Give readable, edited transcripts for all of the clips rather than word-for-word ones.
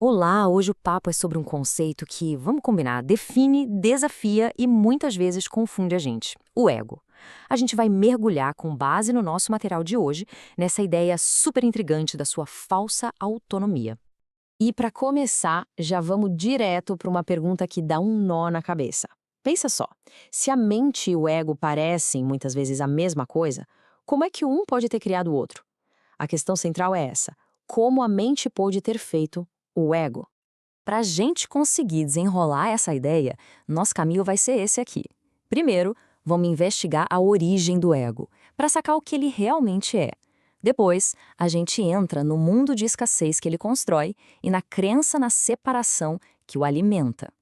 Olá, hoje o papo é sobre um conceito que, vamos combinar, define, desafia e muitas vezes confunde a gente: o ego. A gente vai mergulhar com base no nosso material de hoje nessa ideia super intrigante da sua falsa autonomia. E para começar, já vamos direto para uma pergunta que dá um nó na cabeça. Pensa só, se a mente e o ego parecem muitas vezes a mesma coisa, como é que um pode ter criado o outro? A questão central é essa: como a mente pôde ter feito o ego? Para a gente conseguir desenrolar essa ideia, nosso caminho vai ser esse aqui. Primeiro, vamos investigar a origem do ego, para sacar o que ele realmente é. Depois, a gente entra no mundo de escassez que ele constrói e na crença na separação que o alimenta.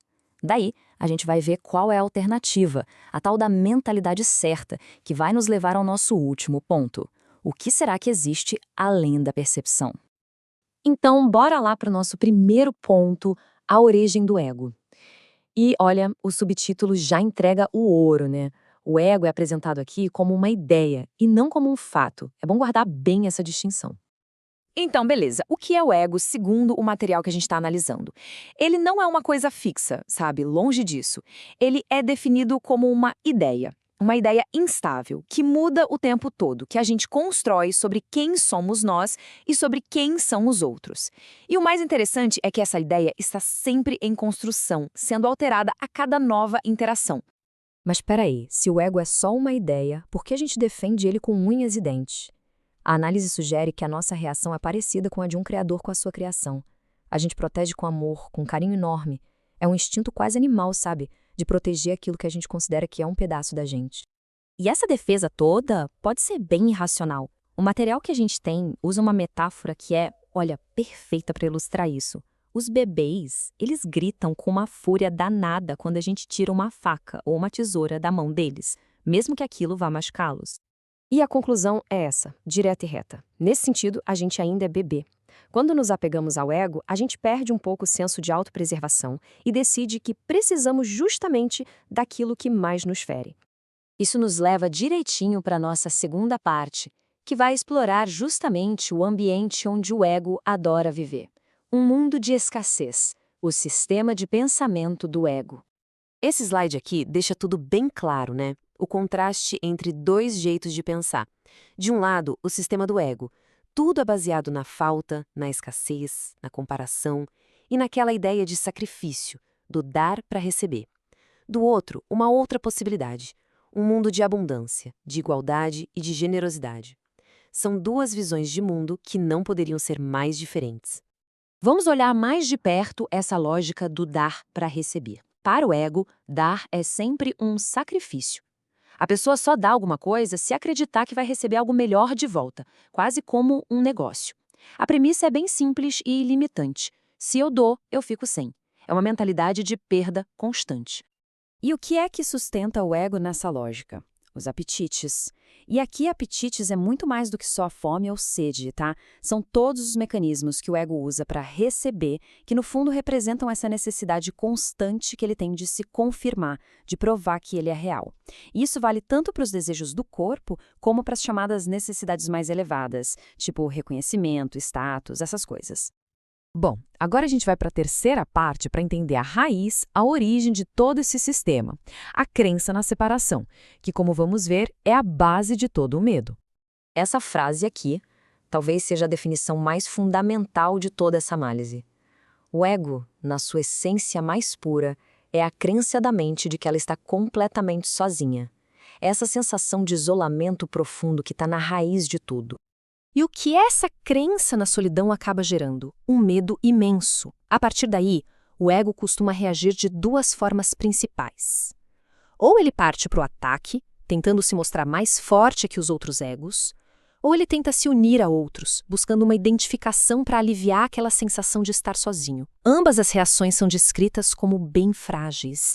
Daí, a gente vai ver qual é a alternativa, a tal da mentalidade certa, que vai nos levar ao nosso último ponto. O que será que existe além da percepção? Então, bora lá para o nosso primeiro ponto, a origem do ego. E olha, o subtítulo já entrega o ouro, né? O ego é apresentado aqui como uma ideia e não como um fato. É bom guardar bem essa distinção. Então, beleza. O que é o ego segundo o material que a gente está analisando? Ele não é uma coisa fixa, sabe? Longe disso. Ele é definido como uma ideia instável, que muda o tempo todo, que a gente constrói sobre quem somos nós e sobre quem são os outros. E o mais interessante é que essa ideia está sempre em construção, sendo alterada a cada nova interação. Mas espera aí, se o ego é só uma ideia, por que a gente defende ele com unhas e dentes? A análise sugere que a nossa reação é parecida com a de um criador com a sua criação. A gente protege com amor, com carinho enorme. É um instinto quase animal, sabe? De proteger aquilo que a gente considera que é um pedaço da gente. E essa defesa toda pode ser bem irracional. O material que a gente tem usa uma metáfora que é, olha, perfeita para ilustrar isso. Os bebês, eles gritam com uma fúria danada quando a gente tira uma faca ou uma tesoura da mão deles, mesmo que aquilo vá machucá-los. E a conclusão é essa, direta e reta. Nesse sentido, a gente ainda é bebê. Quando nos apegamos ao ego, a gente perde um pouco o senso de autopreservação e decide que precisamos justamente daquilo que mais nos fere. Isso nos leva direitinho para a nossa segunda parte, que vai explorar justamente o ambiente onde o ego adora viver. Um mundo de escassez, o sistema de pensamento do ego. Esse slide aqui deixa tudo bem claro, né? O contraste entre dois jeitos de pensar. De um lado, o sistema do ego. Tudo é baseado na falta, na escassez, na comparação e naquela ideia de sacrifício, do dar para receber. Do outro, uma outra possibilidade. Um mundo de abundância, de igualdade e de generosidade. São duas visões de mundo que não poderiam ser mais diferentes. Vamos olhar mais de perto essa lógica do dar para receber. Para o ego, dar é sempre um sacrifício. A pessoa só dá alguma coisa se acreditar que vai receber algo melhor de volta, quase como um negócio. A premissa é bem simples e ilimitante. Se eu dou, eu fico sem. É uma mentalidade de perda constante. E o que é que sustenta o ego nessa lógica? Os apetites. E aqui apetites é muito mais do que só fome ou sede, tá? São todos os mecanismos que o ego usa para receber, que no fundo representam essa necessidade constante que ele tem de se confirmar, de provar que ele é real. E isso vale tanto para os desejos do corpo, como para as chamadas necessidades mais elevadas, tipo reconhecimento, status, essas coisas. Bom, agora a gente vai para a terceira parte para entender a raiz, a origem de todo esse sistema, a crença na separação, que, como vamos ver, é a base de todo o medo. Essa frase aqui talvez seja a definição mais fundamental de toda essa análise. O ego, na sua essência mais pura, é a crença da mente de que ela está completamente sozinha. É essa sensação de isolamento profundo que está na raiz de tudo. E o que essa crença na solidão acaba gerando? Um medo imenso. A partir daí, o ego costuma reagir de duas formas principais. Ou ele parte para o ataque, tentando se mostrar mais forte que os outros egos, ou ele tenta se unir a outros, buscando uma identificação para aliviar aquela sensação de estar sozinho. Ambas as reações são descritas como bem frágeis.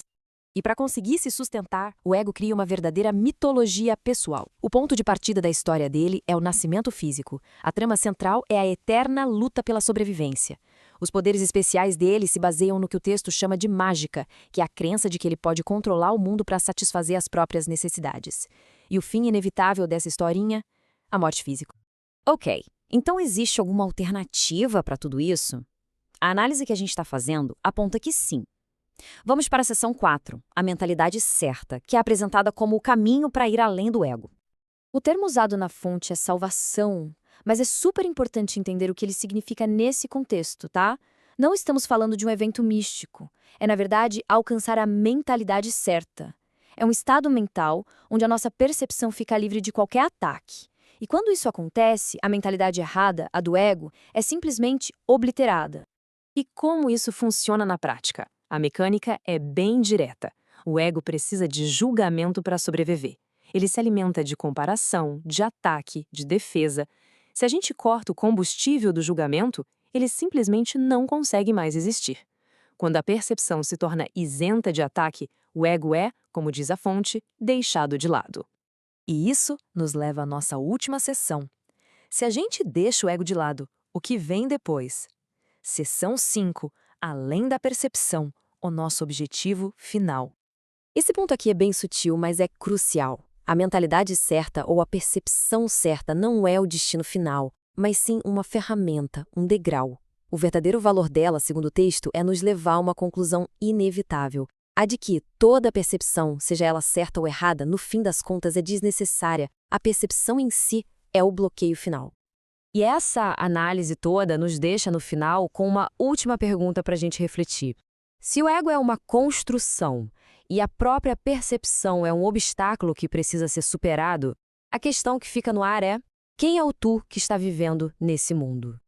E para conseguir se sustentar, o ego cria uma verdadeira mitologia pessoal. O ponto de partida da história dele é o nascimento físico. A trama central é a eterna luta pela sobrevivência. Os poderes especiais dele se baseiam no que o texto chama de mágica, que é a crença de que ele pode controlar o mundo para satisfazer as próprias necessidades. E o fim inevitável dessa historinha? A morte física. Ok, então existe alguma alternativa para tudo isso? A análise que a gente está fazendo aponta que sim. Vamos para a seção 4, a mentalidade certa, que é apresentada como o caminho para ir além do ego. O termo usado na fonte é salvação, mas é super importante entender o que ele significa nesse contexto, tá? Não estamos falando de um evento místico. É, na verdade, alcançar a mentalidade certa. É um estado mental onde a nossa percepção fica livre de qualquer ataque. E quando isso acontece, a mentalidade errada, a do ego, é simplesmente obliterada. E como isso funciona na prática? A mecânica é bem direta. O ego precisa de julgamento para sobreviver. Ele se alimenta de comparação, de ataque, de defesa. Se a gente corta o combustível do julgamento, ele simplesmente não consegue mais existir. Quando a percepção se torna isenta de ataque, o ego é, como diz a fonte, deixado de lado. E isso nos leva à nossa última seção. Se a gente deixa o ego de lado, o que vem depois? Seção 5, além da percepção, o nosso objetivo final. Esse ponto aqui é bem sutil, mas é crucial. A mentalidade certa ou a percepção certa não é o destino final, mas sim uma ferramenta, um degrau. O verdadeiro valor dela, segundo o texto, é nos levar a uma conclusão inevitável. A de que toda percepção, seja ela certa ou errada, no fim das contas é desnecessária. A percepção em si é o bloqueio final. E essa análise toda nos deixa no final com uma última pergunta para a gente refletir. Se o ego é uma construção e a própria percepção é um obstáculo que precisa ser superado, a questão que fica no ar é: quem é o tu que está vivendo nesse mundo?